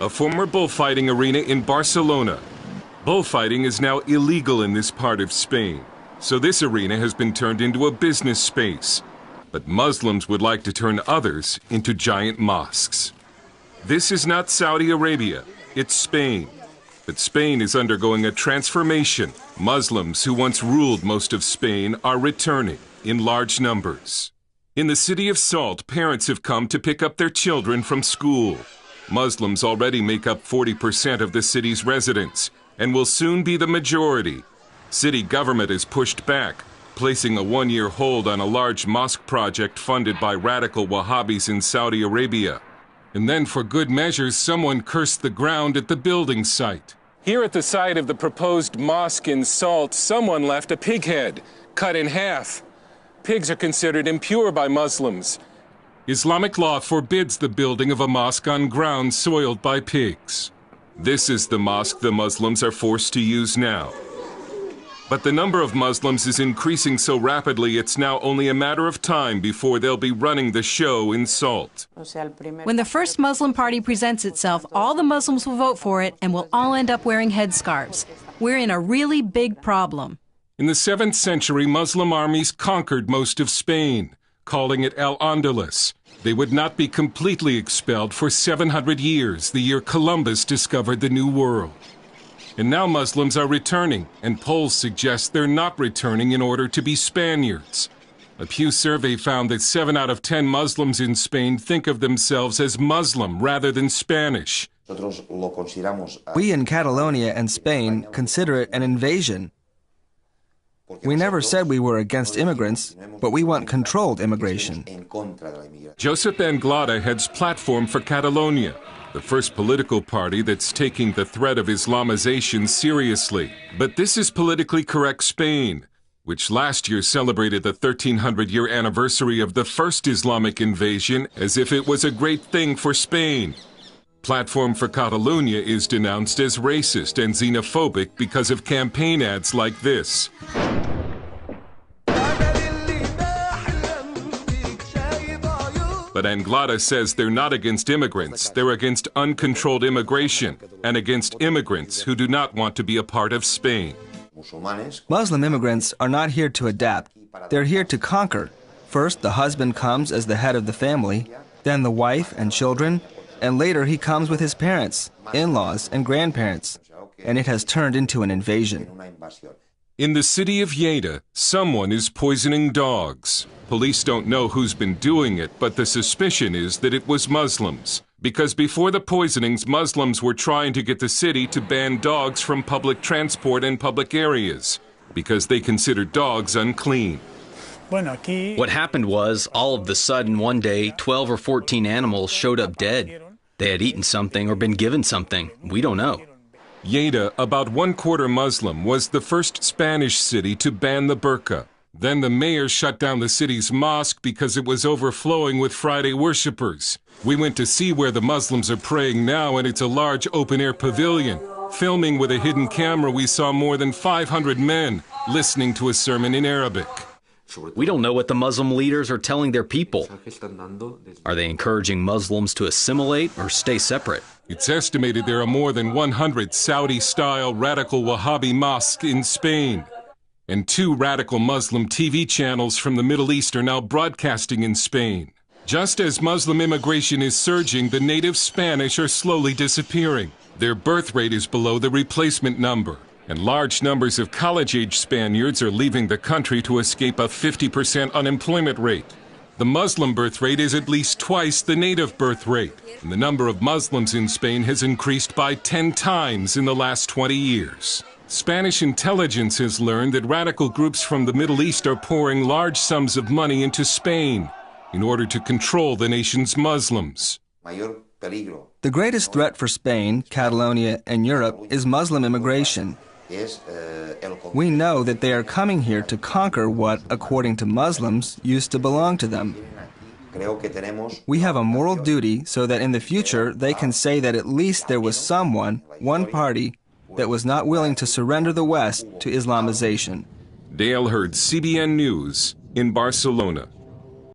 a former bullfighting arena in Barcelona. Bullfighting is now illegal in this part of Spain, so this arena has been turned into a business space. But Muslims would like to turn others into giant mosques. This is not Saudi Arabia, it's Spain. But Spain is undergoing a transformation. Muslims who once ruled most of Spain are returning in large numbers. In the city of Salt, parents have come to pick up their children from school. Muslims already make up 40% of the city's residents and will soon be the majority. City government has pushed back, placing a one-year hold on a large mosque project funded by radical Wahhabis in Saudi Arabia. And then, for good measures, someone cursed the ground at the building site. Here at the site of the proposed mosque in Salt, someone left a pig head, cut in half. Pigs are considered impure by Muslims. Islamic law forbids the building of a mosque on ground soiled by pigs. This is the mosque the Muslims are forced to use now. But the number of Muslims is increasing so rapidly it's now only a matter of time before they'll be running the show in Salt. When the first Muslim party presents itself, all the Muslims will vote for it and will all end up wearing headscarves. We're in a really big problem. In the 7th century, Muslim armies conquered most of Spain, calling it Al-Andalus. They would not be completely expelled for 700 years, the year Columbus discovered the New World. And now Muslims are returning, and polls suggest they're not returning in order to be Spaniards. A Pew survey found that 7 out of 10 Muslims in Spain think of themselves as Muslim rather than Spanish. We in Catalonia and Spain consider it an invasion. We never said we were against immigrants, but we want controlled immigration. Josep Anglada heads Platform for Catalonia, the first political party that's taking the threat of Islamization seriously. But this is politically correct Spain, which last year celebrated the 1300-year anniversary of the first Islamic invasion as if it was a great thing for Spain. Platform for Catalonia is denounced as racist and xenophobic because of campaign ads like this. But Anglada says they're not against immigrants, they're against uncontrolled immigration and against immigrants who do not want to be a part of Spain. Muslim immigrants are not here to adapt, they're here to conquer. First, the husband comes as the head of the family, then the wife and children, and later he comes with his parents, in-laws, and grandparents, and it has turned into an invasion. In the city of Lleida, someone is poisoning dogs. Police don't know who's been doing it, but the suspicion is that it was Muslims. Because before the poisonings, Muslims were trying to get the city to ban dogs from public transport and public areas, because they consider dogs unclean. What happened was, all of the sudden, one day, 12 or 14 animals showed up dead. They had eaten something or been given something. We don't know. Lleida, about 1/4 Muslim, was the first Spanish city to ban the burqa. Then the mayor shut down the city's mosque because it was overflowing with Friday worshippers. We went to see where the Muslims are praying now, and it's a large open-air pavilion. Filming with a hidden camera, we saw more than 500 men listening to a sermon in Arabic. We don't know what the Muslim leaders are telling their people. Are they encouraging Muslims to assimilate or stay separate? It's estimated there are more than 100 Saudi-style radical Wahhabi mosques in Spain. And 2 radical Muslim TV channels from the Middle East are now broadcasting in Spain. Just as Muslim immigration is surging, the native Spanish are slowly disappearing. Their birth rate is below the replacement number, and large numbers of college-age Spaniards are leaving the country to escape a 50% unemployment rate. The Muslim birth rate is at least twice the native birth rate, and the number of Muslims in Spain has increased by 10 times in the last 20 years. Spanish intelligence has learned that radical groups from the Middle East are pouring large sums of money into Spain in order to control the nation's Muslims. The greatest threat for Spain, Catalonia, and Europe is Muslim immigration. We know that they are coming here to conquer what, according to Muslims, used to belong to them. We have a moral duty so that in the future they can say that at least there was someone, one party, that was not willing to surrender the West to Islamization. Dale Hurd, CBN News, in Barcelona.